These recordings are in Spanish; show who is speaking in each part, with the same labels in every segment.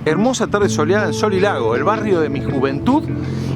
Speaker 1: hermosa tarde soleada en Sol y Lago, el barrio de mi juventud,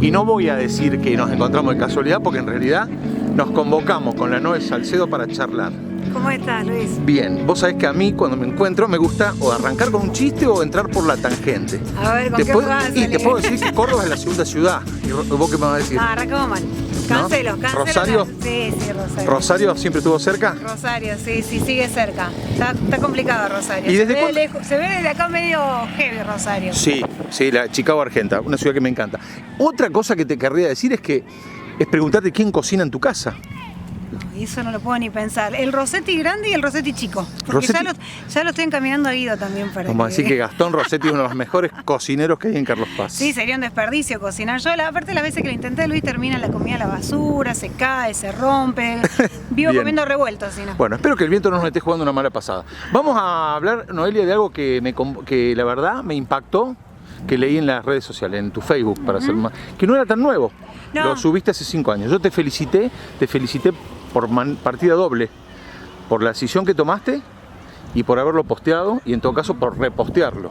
Speaker 1: y no voy a decir que nos encontramos de casualidad porque en realidad nos convocamos con la Noé Salcedo para charlar.
Speaker 2: ¿Cómo estás, Luis?
Speaker 1: Bien, vos sabés que a mí cuando me encuentro me gusta o arrancar con un chiste o entrar por la tangente.
Speaker 2: A ver, ¿con qué vas?
Speaker 1: Y te puedo decir que Córdoba es la segunda ciudad. ¿Y vos qué me vas a decir?
Speaker 2: No, arrancamos mal. Cancelo,
Speaker 1: ¿No?
Speaker 2: cancelo.
Speaker 1: ¿Rosario?
Speaker 2: Sí, Rosario.
Speaker 1: ¿Rosario siempre estuvo cerca?
Speaker 2: Rosario, sí, sigue cerca. Está complicado Rosario.
Speaker 1: ¿Y desde
Speaker 2: se ve desde acá medio heavy Rosario.
Speaker 1: Sí, la Chicago Argenta, una ciudad que me encanta. Otra cosa que te querría decir es preguntarte quién cocina en tu casa.
Speaker 2: No, eso no lo puedo ni pensar. El Rossetti grande y el Rossetti chico. Porque
Speaker 1: Rossetti...
Speaker 2: ya lo estoy encaminando a Guido también para
Speaker 1: Vamos a decir que Gastón Rossetti es uno de los mejores cocineros que hay en Carlos Paz.
Speaker 2: Sí, sería un desperdicio cocinar. Yo, aparte, las veces que lo intenté, Luis, termina la comida a la basura, se cae, se rompe. Vivo comiendo revueltos, si no.
Speaker 1: Bueno, espero que el viento no nos esté jugando una mala pasada. Vamos a hablar, Noelia, de algo que la verdad me impactó, que leí en las redes sociales, en tu Facebook, para ser más, que no era tan nuevo.
Speaker 2: No.
Speaker 1: Lo subiste hace 5 años. Yo te felicité por partida doble, por la decisión que tomaste y por haberlo posteado y en todo caso por repostearlo.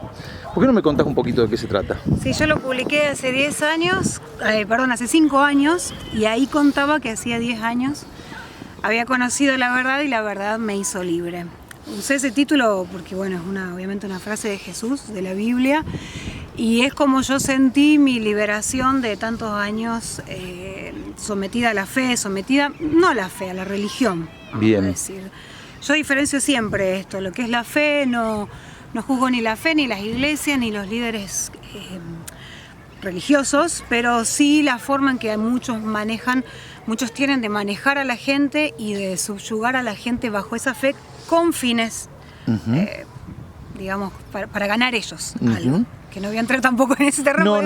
Speaker 1: ¿Por qué no me contás un poquito de qué se trata?
Speaker 2: Sí, yo lo publiqué hace 5 años, y ahí contaba que hacía 10 años había conocido la verdad y la verdad me hizo libre. Usé ese título porque, bueno, es obviamente una frase de Jesús, de la Biblia, y es como yo sentí mi liberación de tantos años sometida a la fe, no a la fe, a la religión.
Speaker 1: Bien.
Speaker 2: Decir. Yo diferencio siempre esto, lo que es la fe, no juzgo ni la fe, ni las iglesias, ni los líderes religiosos, pero sí la forma en que muchos tienen de manejar a la gente y de subyugar a la gente bajo esa fe con fines, digamos, para ganar ellos algo. Que no voy a entrar tampoco en ese terreno.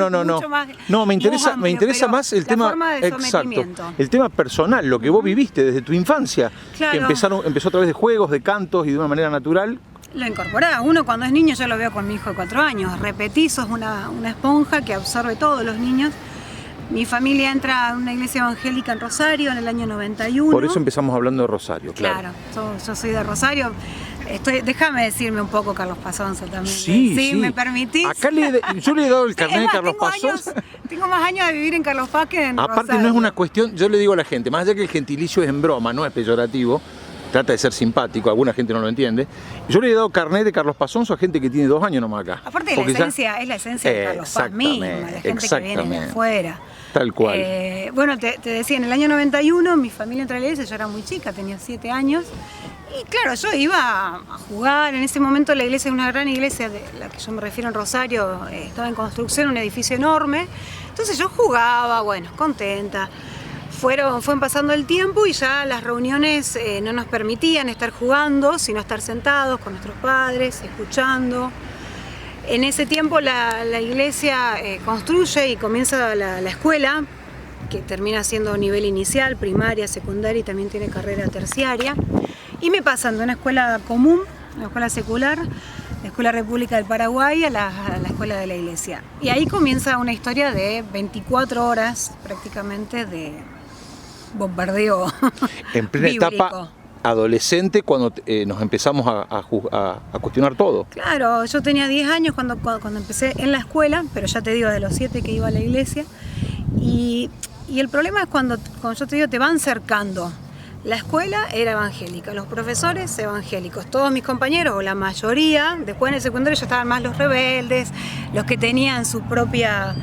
Speaker 1: No, me interesa más el tema.
Speaker 2: Forma de sometimiento.
Speaker 1: El tema personal, lo que vos viviste desde tu infancia,
Speaker 2: claro.
Speaker 1: Que empezó a través de juegos, de cantos y de una manera natural.
Speaker 2: Lo incorporás. Uno cuando es niño, yo lo veo con mi hijo de 4 años, repetís, sos una esponja que absorbe todos los niños. Mi familia entra a una iglesia evangélica en Rosario en el año 91.
Speaker 1: Por eso empezamos hablando de Rosario, claro.
Speaker 2: Claro, yo soy de Rosario. Déjame decirme un poco Carlos Pazonza también.
Speaker 1: Sí.
Speaker 2: ¿Me permitís?
Speaker 1: Acá yo le he dado el carnet de Carlos Pazonza.
Speaker 2: Tengo más años de vivir en Carlos Paz que en
Speaker 1: Aparte
Speaker 2: Rosario.
Speaker 1: no es una cuestión, yo le digo a la gente, más allá que el gentilicio es en broma, no es peyorativo, trata de ser simpático, alguna gente no lo entiende. Yo le he dado carnet de Carlos Pazonza a gente que tiene 2 años nomás acá.
Speaker 2: Aparte es la esencia de Carlos Paz misma, la gente que viene de afuera.
Speaker 1: Tal cual.
Speaker 2: Bueno, te decía, en el año 91 mi familia entró a la iglesia, yo era muy chica, tenía 7 años. Y claro, yo iba a jugar. En ese momento la iglesia es una gran iglesia, de la que yo me refiero en Rosario, estaba en construcción, un edificio enorme. Entonces yo jugaba, bueno, contenta. Fue pasando el tiempo y ya las reuniones no nos permitían estar jugando, sino estar sentados con nuestros padres, escuchando. En ese tiempo la iglesia construye y comienza la escuela, que termina siendo nivel inicial, primaria, secundaria y también tiene carrera terciaria. Y me pasan de una escuela común, una escuela secular, la Escuela República del Paraguay, a la escuela de la iglesia. Y ahí comienza una historia de 24 horas prácticamente de bombardeo
Speaker 1: en plena
Speaker 2: bíblico.
Speaker 1: Etapa adolescente, cuando nos empezamos a cuestionar todo.
Speaker 2: Claro, yo tenía 10 años cuando empecé en la escuela, pero ya te digo, de los 7 que iba a la iglesia. Y el problema es cuando yo te digo, te van cercando. La escuela era evangélica, los profesores evangélicos, todos mis compañeros, o la mayoría, después en el secundario ya estaban más los rebeldes, los que tenían su propia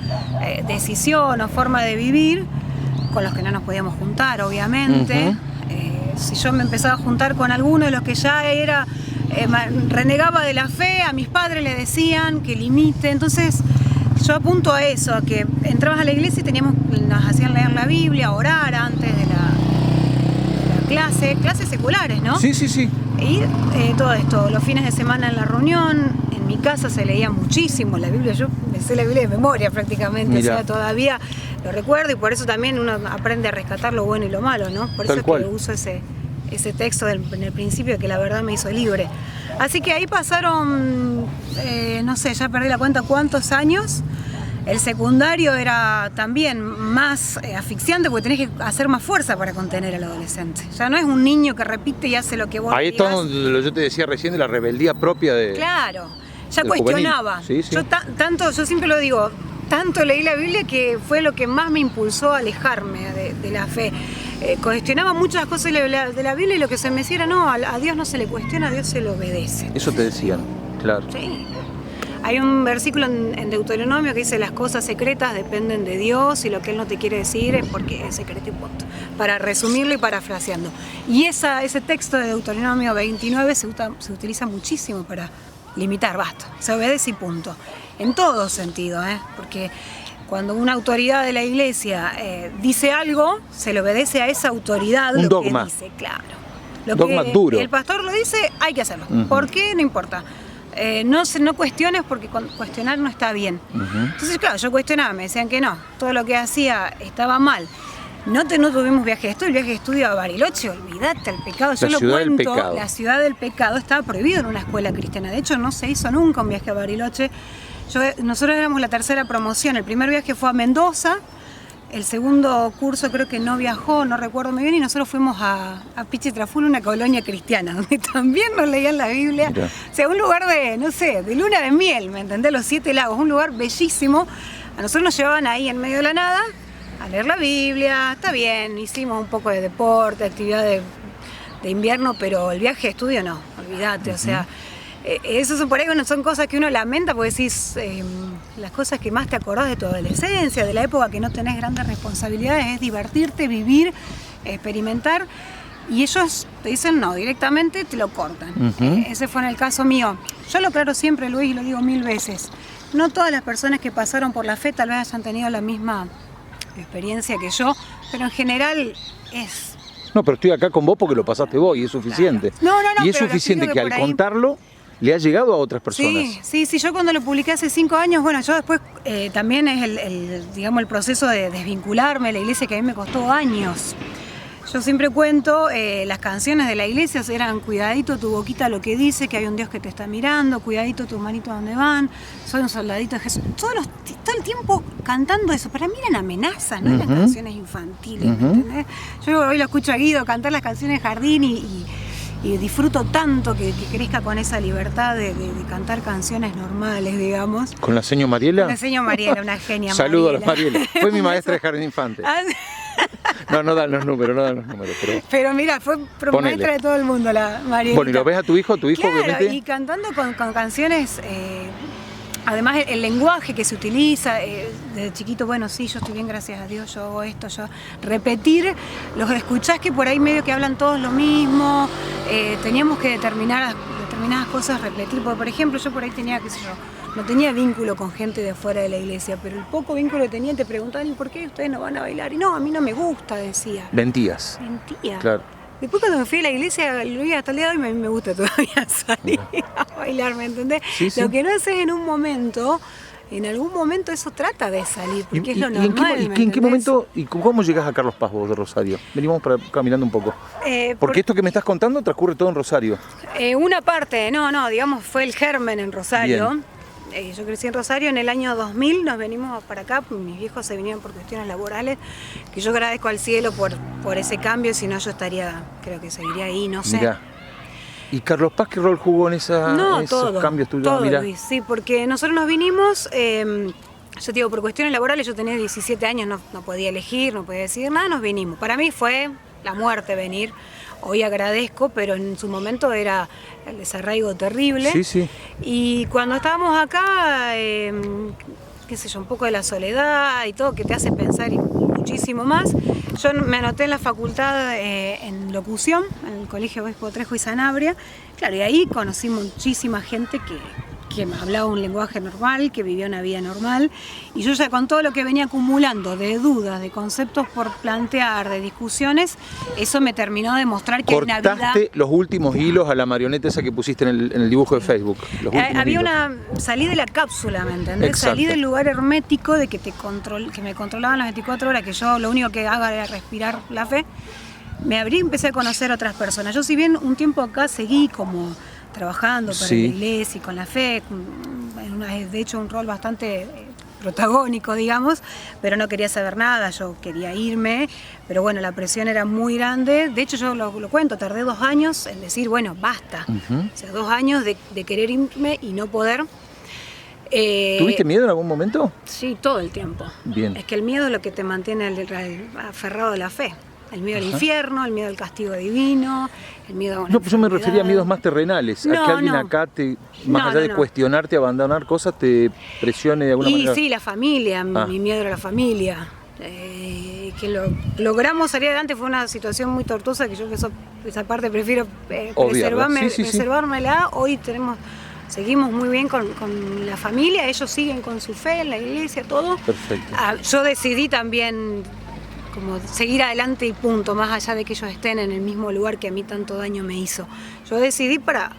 Speaker 2: decisión o forma de vivir, con los que no nos podíamos juntar, obviamente. Si yo me empezaba a juntar con alguno de los que ya renegaba de la fe, a mis padres le decían que limite. Entonces yo apunto a eso, a que entrabas a la iglesia y nos hacían leer la Biblia, orar antes de la clases seculares, ¿no?
Speaker 1: Sí.
Speaker 2: Y todo esto, los fines de semana en la reunión, en mi casa se leía muchísimo la Biblia, yo me sé la Biblia de memoria prácticamente. Mirá. O sea, todavía lo recuerdo y por eso también uno aprende a rescatar lo bueno y lo malo, ¿no? Por eso es que uso ese texto en el principio, que la verdad me hizo libre. Así que ahí pasaron, no sé, ya perdí la cuenta cuántos años. El secundario era también más asfixiante porque tenés que hacer más fuerza para contener al adolescente. Ya no es un niño que repite y hace lo que vos
Speaker 1: Ahí
Speaker 2: digas.
Speaker 1: está donde yo te decía recién de la rebeldía propia de...
Speaker 2: Claro. ya cuestionaba.
Speaker 1: Sí, sí.
Speaker 2: Yo siempre lo digo, tanto leí la Biblia que fue lo que más me impulsó a alejarme de la fe. Cuestionaba muchas cosas de la Biblia y lo que se me decía era, no, a Dios no se le cuestiona, a Dios se le obedece.
Speaker 1: Eso te decían, claro.
Speaker 2: Sí. Hay un versículo en Deuteronomio que dice, las cosas secretas dependen de Dios y lo que Él no te quiere decir es porque es secreto y punto. Para resumirlo y parafraseando. Y ese texto de Deuteronomio 29 se utiliza muchísimo para limitar, basta, se obedece y punto. En todo sentido, porque cuando una autoridad de la iglesia dice algo, se le obedece a esa autoridad
Speaker 1: un
Speaker 2: lo
Speaker 1: dogma.
Speaker 2: que dice, claro.
Speaker 1: Dogma duro.
Speaker 2: El pastor lo dice, hay que hacerlo. ¿Por qué? No importa. No cuestiones porque cuestionar no está bien. Entonces, claro, yo cuestionaba, me decían que no, todo lo que hacía estaba mal. No tuvimos viaje de estudio, el viaje de estudio a Bariloche, olvídate, el pecado. Yo lo cuento, la ciudad del pecado estaba prohibido en una escuela cristiana. De hecho, no se hizo nunca un viaje a Bariloche. Nosotros éramos la tercera promoción. El primer viaje fue a Mendoza. El segundo curso creo que no viajó, no recuerdo muy bien, y nosotros fuimos a Pichitraful, una colonia cristiana, donde también nos leían la Biblia. Mira. O sea, un lugar de luna de miel, ¿me entendés? Los 7 lagos, un lugar bellísimo. A nosotros nos llevaban ahí en medio de la nada a leer la Biblia, está bien, hicimos un poco de deporte, actividad de invierno, pero el viaje de estudio no, olvídate, o sea... Eso son por ahí, son cosas que uno lamenta porque decís las cosas que más te acordás de tu adolescencia, de la época que no tenés grandes responsabilidades, es divertirte, vivir, experimentar, y ellos te dicen no, directamente te lo cortan. Ese fue en el caso mío. Yo lo aclaro siempre, Luis, y lo digo 1000 veces. No todas las personas que pasaron por la fe tal vez hayan tenido la misma experiencia que yo, pero en general es...
Speaker 1: No, pero estoy acá con vos porque lo pasaste vos y es suficiente.
Speaker 2: Claro. No,
Speaker 1: y es suficiente que al contarlo le ha llegado a otras personas.
Speaker 2: Sí, yo cuando lo publiqué hace 5 años, bueno, yo después también es el proceso de desvincularme de la iglesia que a mí me costó años. Yo siempre cuento, las canciones de la iglesia eran cuidadito tu boquita lo que dice, que hay un Dios que te está mirando, cuidadito tus manitos donde van, soy un soldadito de Jesús. Todo el tiempo cantando eso, para mí eran amenazas, no eran canciones infantiles, ¿me entendés? Yo hoy lo escucho a Guido cantar las canciones de Jardín y disfruto tanto que crezca con esa libertad de cantar canciones normales, digamos.
Speaker 1: ¿Con la señora Mariela?
Speaker 2: Con la señora Mariela, una genia.
Speaker 1: Saludo a la Mariela. Fue mi maestra de jardín infante. No dan los números,
Speaker 2: Pero mira, fue maestra de todo el mundo la Mariela.
Speaker 1: Bueno, ¿y lo ves a tu hijo
Speaker 2: claro,
Speaker 1: obviamente?
Speaker 2: Y cantando con canciones... Además el lenguaje que se utiliza, desde chiquito, bueno, sí, yo estoy bien, gracias a Dios, yo hago esto, yo... Repetir, los escuchás que por ahí medio que hablan todos lo mismo, teníamos que determinadas cosas repetir, porque por ejemplo yo por ahí tenía, qué sé yo, no tenía vínculo con gente de fuera de la iglesia, pero el poco vínculo que tenía te preguntaban, ¿y por qué ustedes no van a bailar? Y no, a mí no me gusta, decía.
Speaker 1: Mentías.
Speaker 2: Mentía.
Speaker 1: Claro. Después
Speaker 2: cuando me fui a la iglesia, Luis, hasta el día de hoy me gusta todavía salir a bailar, ¿me entendés? Sí. Lo que no haces en un momento, en algún momento eso trata de salir, porque es lo normal.
Speaker 1: ¿En qué momento, y cómo llegas a Carlos Paz vos de Rosario? Venimos caminando un poco. Porque esto que me estás contando transcurre todo en Rosario.
Speaker 2: Una parte, digamos, fue el germen en Rosario. Bien. Yo crecí en Rosario, en el año 2000 nos venimos para acá, mis viejos se vinieron por cuestiones laborales, que yo agradezco al cielo por ese cambio, si no yo creo que seguiría ahí, no sé. Mirá.
Speaker 1: ¿Y Carlos Paz qué rol jugó en esos cambios tuyos?
Speaker 2: Todo, Luis, sí, porque nosotros nos vinimos, yo te digo, por cuestiones laborales, yo tenía 17 años, no podía elegir, no podía decidir nada, nos vinimos. Para mí fue la muerte venir. Hoy agradezco, pero en su momento era el desarraigo terrible.
Speaker 1: Sí, sí.
Speaker 2: Y cuando estábamos acá, qué sé yo, un poco de la soledad y todo, que te hace pensar muchísimo más. Yo me anoté en la facultad en locución, en el Colegio Obispo Trejo y Sanabria. Claro, y ahí conocí muchísima gente que hablaba un lenguaje normal, que vivía una vida normal, y yo ya con todo lo que venía acumulando de dudas, de conceptos por plantear, de discusiones, eso me terminó de mostrar que hay una vida...
Speaker 1: Cortaste los últimos hilos a la marioneta esa que pusiste en el dibujo de Facebook.
Speaker 2: Salí de la cápsula, ¿me entendés? Exacto. Salí del lugar hermético de que me controlaban las 24 horas, que yo lo único que haga era respirar la fe. Me abrí y empecé a conocer a otras personas. Yo si bien un tiempo acá seguí como trabajando para la iglesia y con la fe, de hecho un rol bastante protagónico, digamos, pero no quería saber nada, yo quería irme, pero bueno, la presión era muy grande. De hecho, yo lo cuento, tardé 2 años en decir, bueno, basta. O sea, 2 años de querer irme y no poder.
Speaker 1: ¿Tuviste miedo en algún momento?
Speaker 2: Sí, todo el tiempo.
Speaker 1: Bien.
Speaker 2: Es que el miedo es lo que te mantiene aferrado a la fe. El miedo al infierno, el miedo al castigo divino, el miedo a una
Speaker 1: No, pues yo me
Speaker 2: enfermedad.
Speaker 1: refería a miedos más terrenales, a
Speaker 2: No,
Speaker 1: que alguien
Speaker 2: no.
Speaker 1: acá, más allá de cuestionarte, abandonar cosas, te presione de alguna manera.
Speaker 2: Y sí, la familia, mi miedo era la familia. Que lo logramos salir adelante fue una situación muy tortuosa que yo esa parte prefiero preservármela. Hoy seguimos muy bien con la familia, ellos siguen con su fe en la iglesia, todo.
Speaker 1: Perfecto.
Speaker 2: Yo decidí también como seguir adelante y punto, más allá de que ellos estén en el mismo lugar que a mí tanto daño me hizo. Yo decidí para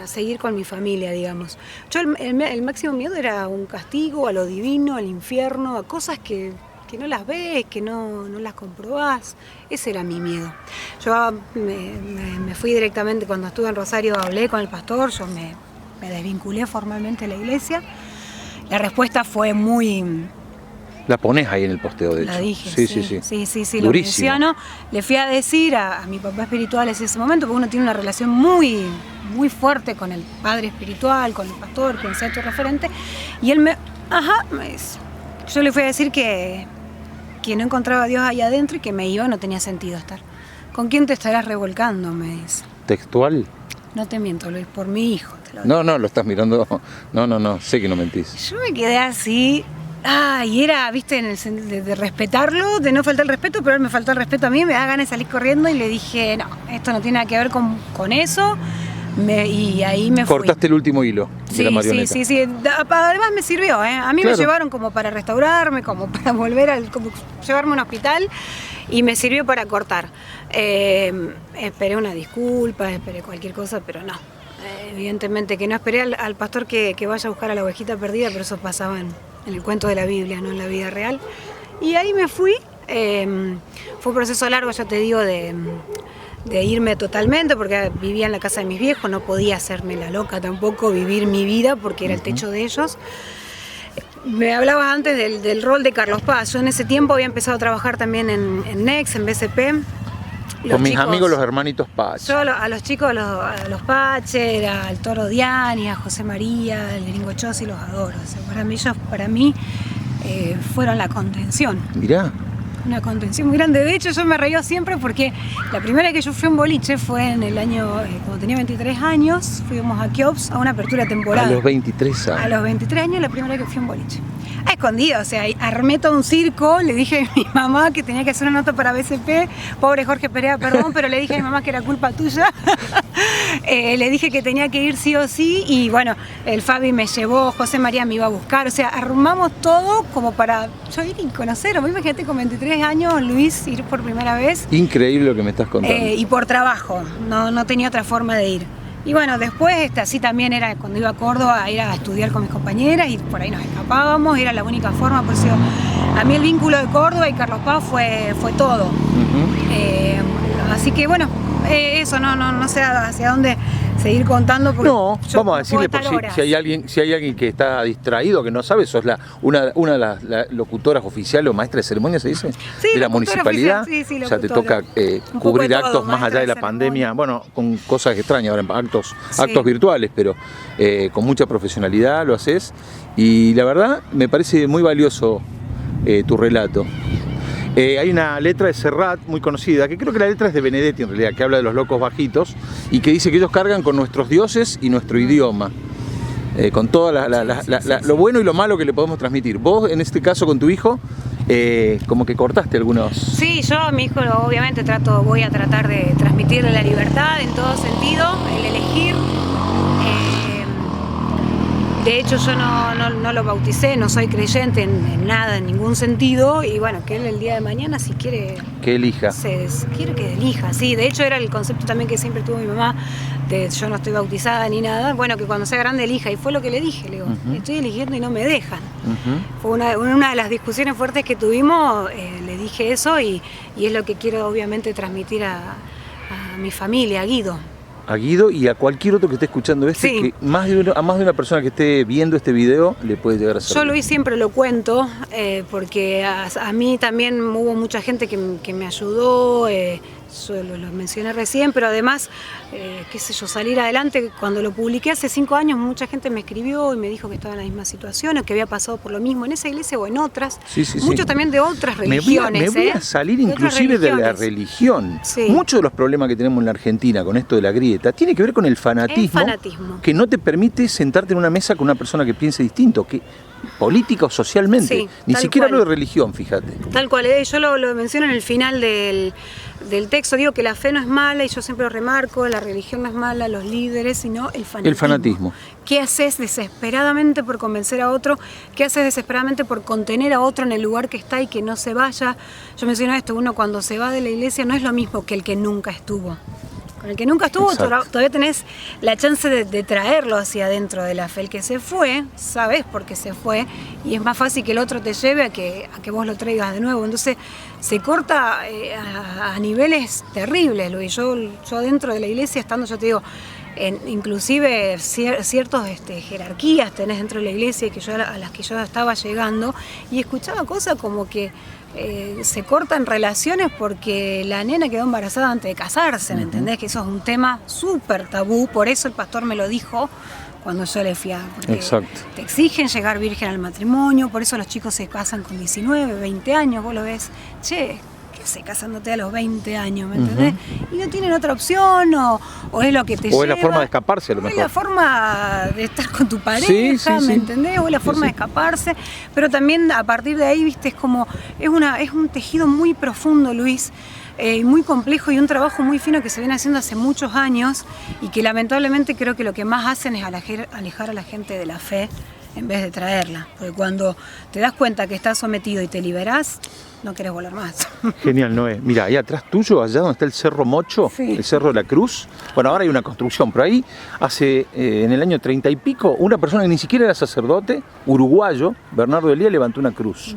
Speaker 2: seguir con mi familia, digamos. Yo el máximo miedo era un castigo, a lo divino, al infierno, a cosas que no las ves, que no las comprobás. Ese era mi miedo. Yo me fui directamente, cuando estuve en Rosario hablé con el pastor, yo me desvinculé formalmente de la iglesia. La respuesta fue muy...
Speaker 1: La pones ahí en el posteo, de hecho.
Speaker 2: La dije,
Speaker 1: sí.
Speaker 2: Lo menciono. Le fui a decir a mi papá espiritual en ese momento, porque uno tiene una relación muy, muy fuerte con el padre espiritual, con el pastor, quien sea tu referente, y él yo le fui a decir que no encontraba a Dios ahí adentro y que me iba, no tenía sentido estar. ¿Con quién te estarás revolcando?, me dice.
Speaker 1: ¿Textual?
Speaker 2: No te miento, Luis, por mi hijo te lo digo.
Speaker 1: No, lo estás mirando. No, sé que no mentís.
Speaker 2: Yo me quedé así. Y era, viste, de respetarlo, de no faltar el respeto, pero él me faltó el respeto a mí, me da ganas de salir corriendo y le dije, no, esto no tiene nada que ver con eso. Y ahí me fui.
Speaker 1: Cortaste el último hilo de la marioneta.
Speaker 2: Sí. Además me sirvió, ¿eh? A mí
Speaker 1: Claro.
Speaker 2: me llevaron como para restaurarme, como para volver como llevarme a un hospital, y me sirvió para cortar. Esperé una disculpa, esperé cualquier cosa, pero no. Evidentemente que no esperé al pastor que vaya a buscar a la ovejita perdida, pero eso pasaba en el cuento de la Biblia, no en la vida real. Y ahí me fui. Fue un proceso largo, ya te digo, de irme totalmente, porque vivía en la casa de mis viejos, no podía hacerme la loca tampoco, vivir mi vida, porque era el techo de ellos. Me hablabas antes del rol de Carlos Paz. Yo en ese tiempo había empezado a trabajar también en Next, en BCP.
Speaker 1: Con mis amigos, los hermanitos Paz.
Speaker 2: Yo a los chicos, a los Pacher, al Toro Diani, a José María, al Gringo Chossi, los adoro. O sea, para mí fueron la contención.
Speaker 1: Mirá.
Speaker 2: Una contención muy grande. De hecho, yo me reía siempre porque la primera vez que yo fui a un boliche fue en el año, cuando tenía 23 años, fuimos a Kiops a una apertura temporal.
Speaker 1: A los 23 años.
Speaker 2: A los 23 años, la primera vez que fui a un boliche. A escondido, o sea, armé todo un circo, le dije a mi mamá que tenía que hacer una nota para BCP, pobre Jorge Perea, perdón, pero le dije a mi mamá que era culpa tuya. Le dije que tenía que ir sí o sí, y bueno, el Fabi me llevó, José María me iba a buscar, o sea, armamos todo como para yo ir y conocerlo. Imagínate con 23 años, Luis, ir por primera vez.
Speaker 1: Increíble lo que me estás contando.
Speaker 2: Y por trabajo, no tenía otra forma de ir. Y bueno, después así también era cuando iba a Córdoba a ir a estudiar con mis compañeras y por ahí nos escapábamos, era la única forma, por eso a mí el vínculo de Córdoba y Carlos Paz fue todo. Así que bueno, eso no sé hacia dónde seguir contando.
Speaker 1: No, vamos a decirle, por si hay alguien que está distraído, que no sabe, sos una de las locutoras oficiales o maestra de ceremonia, ¿se dice?
Speaker 2: Sí,
Speaker 1: de la municipalidad.
Speaker 2: Sí,
Speaker 1: o sea, te toca cubrir actos más allá de la pandemia, bueno, con cosas extrañas, ahora actos virtuales, pero con mucha profesionalidad lo haces. Y la verdad, me parece muy valioso tu relato. Hay una letra de Serrat muy conocida, que creo que la letra es de Benedetti en realidad, que habla de los locos bajitos y que dice que ellos cargan con nuestros dioses y nuestro idioma, con todo lo bueno y lo malo que le podemos transmitir. Vos, en este caso con tu hijo, como que cortaste algunos...
Speaker 2: Sí, yo a mi hijo obviamente voy a tratar de transmitirle la libertad en todo sentido, el elegir. De hecho, yo no lo bauticé, no soy creyente en nada, en ningún sentido, y bueno, que él el día de mañana, si quiere...
Speaker 1: Que elija.
Speaker 2: Quiero que elija, sí. De hecho, era el concepto también que siempre tuvo mi mamá, de yo no estoy bautizada ni nada, bueno, que cuando sea grande elija, y fue lo que le dije, le digo, estoy eligiendo y no me dejan. Fue una de las discusiones fuertes que tuvimos, le dije eso, y es lo que quiero obviamente transmitir a mi familia, a Guido.
Speaker 1: a Guido y a cualquier otro que esté escuchando
Speaker 2: Sí.
Speaker 1: que a más de una persona que esté viendo este video le puede llegar a servir.
Speaker 2: Yo, Luis, siempre lo cuento, porque a mí también hubo mucha gente que me ayudó, yo lo mencioné recién, pero además, qué sé yo, salir adelante. Cuando lo publiqué hace 5 años, mucha gente me escribió y me dijo que estaba en la misma situación o que había pasado por lo mismo en esa iglesia o en otras.
Speaker 1: Sí, sí,
Speaker 2: Muchos
Speaker 1: sí.
Speaker 2: también de otras religiones.
Speaker 1: Me voy a salir
Speaker 2: De otras
Speaker 1: inclusive de la
Speaker 2: religiones.
Speaker 1: religión.
Speaker 2: Sí.
Speaker 1: Muchos de los problemas que tenemos en la Argentina con esto de la grieta tiene que ver con el fanatismo, que no te permite sentarte en una mesa con una persona que piense distinto, que política o socialmente.
Speaker 2: Sí,
Speaker 1: Ni
Speaker 2: tal
Speaker 1: siquiera
Speaker 2: cual.
Speaker 1: hablo de religión, fíjate.
Speaker 2: Tal cual, yo lo menciono en el final del texto, digo que la fe no es mala y yo siempre lo remarco, la religión no es mala, los líderes, sino el fanatismo.
Speaker 1: El fanatismo.
Speaker 2: ¿Qué haces desesperadamente por convencer a otro? ¿Qué haces desesperadamente por contener a otro en el lugar que está y que no se vaya? Yo menciono esto, uno cuando se va de la iglesia no es lo mismo que el que nunca estuvo. Con el que nunca estuvo todavía tenés la chance de traerlo hacia adentro de la fe. El que se fue, sabes por qué se fue, y es más fácil que el otro te lleve a que vos lo traigas de nuevo. Entonces se corta a niveles terribles, Luis. Yo dentro de la iglesia, estando, yo te digo, inclusive ciertas jerarquías tenés dentro de la iglesia a las que yo estaba llegando, y escuchaba cosas como que se cortan relaciones porque la nena quedó embarazada antes de casarse, ¿me entendés? Que eso es un tema súper tabú, por eso el pastor me lo dijo cuando yo le fui porque
Speaker 1: Exacto.
Speaker 2: te exigen llegar virgen al matrimonio, por eso los chicos se casan con 19, 20 años, vos lo ves, che, ¿qué haces casándote a los 20 años, me entendés? Y no tienen otra opción, o es lo que te lleva.
Speaker 1: O es la forma de escaparse a lo mejor.
Speaker 2: O es la forma de estar con tu pareja,
Speaker 1: Sí, sí,
Speaker 2: ¿me
Speaker 1: sí.
Speaker 2: entendés? O es la forma de escaparse, pero también a partir de ahí, viste, es un tejido muy profundo, Luis, muy complejo y un trabajo muy fino que se viene haciendo hace muchos años y que lamentablemente creo que lo que más hacen es alejar a la gente de la fe en vez de traerla, porque cuando te das cuenta que estás sometido y te liberás, no querés volar más.
Speaker 1: Genial, Noé. Mira, ahí atrás tuyo, allá donde está el Cerro Mocho,
Speaker 2: Sí.
Speaker 1: el Cerro de la Cruz. Bueno, ahora hay una construcción, pero ahí hace, en el año 30 y pico, una persona que ni siquiera era sacerdote, uruguayo, Bernardo Elías, levantó una cruz.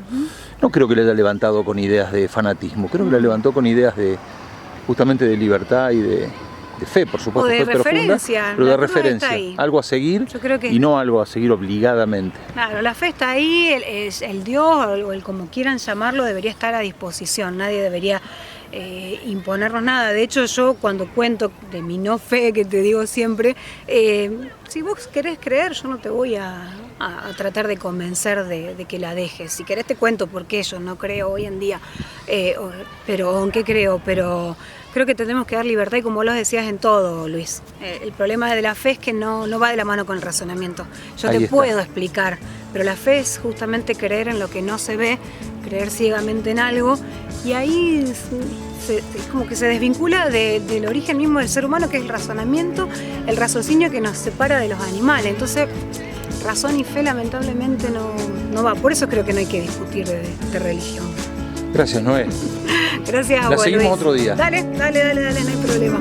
Speaker 1: No creo que la haya levantado con ideas de fanatismo, creo que la levantó con ideas justamente de libertad y de fe, por supuesto,
Speaker 2: O de
Speaker 1: fue profunda,
Speaker 2: referencia,
Speaker 1: pero de
Speaker 2: la cruz está
Speaker 1: referencia,
Speaker 2: ahí.
Speaker 1: algo a seguir
Speaker 2: Yo creo que
Speaker 1: y no algo a seguir obligadamente.
Speaker 2: Claro, la fe está ahí, el Dios o el como quieran llamarlo debería estar a disposición, nadie debería imponernos nada. De hecho, yo cuando cuento de mi no fe, que te digo siempre, si vos querés creer, yo no te voy a tratar de convencer de que la dejes. Si querés te cuento por qué yo no creo hoy en día, pero en qué creo, pero creo que tenemos que dar libertad y como lo decías en todo, Luis. El problema de la fe es que no va de la mano con el razonamiento. Yo
Speaker 1: Ahí
Speaker 2: te
Speaker 1: está.
Speaker 2: puedo explicar, pero la fe es justamente creer en lo que no se ve, creer ciegamente en algo, y ahí es como que se desvincula del origen mismo del ser humano, que es el razonamiento, el raciocinio que nos separa de los animales. Entonces, razón y fe lamentablemente no va. Por eso creo que no hay que discutir de religión.
Speaker 1: Gracias, Noé.
Speaker 2: Gracias a
Speaker 1: La
Speaker 2: vos,
Speaker 1: seguimos
Speaker 2: Luis.
Speaker 1: otro día.
Speaker 2: Dale, no hay problema.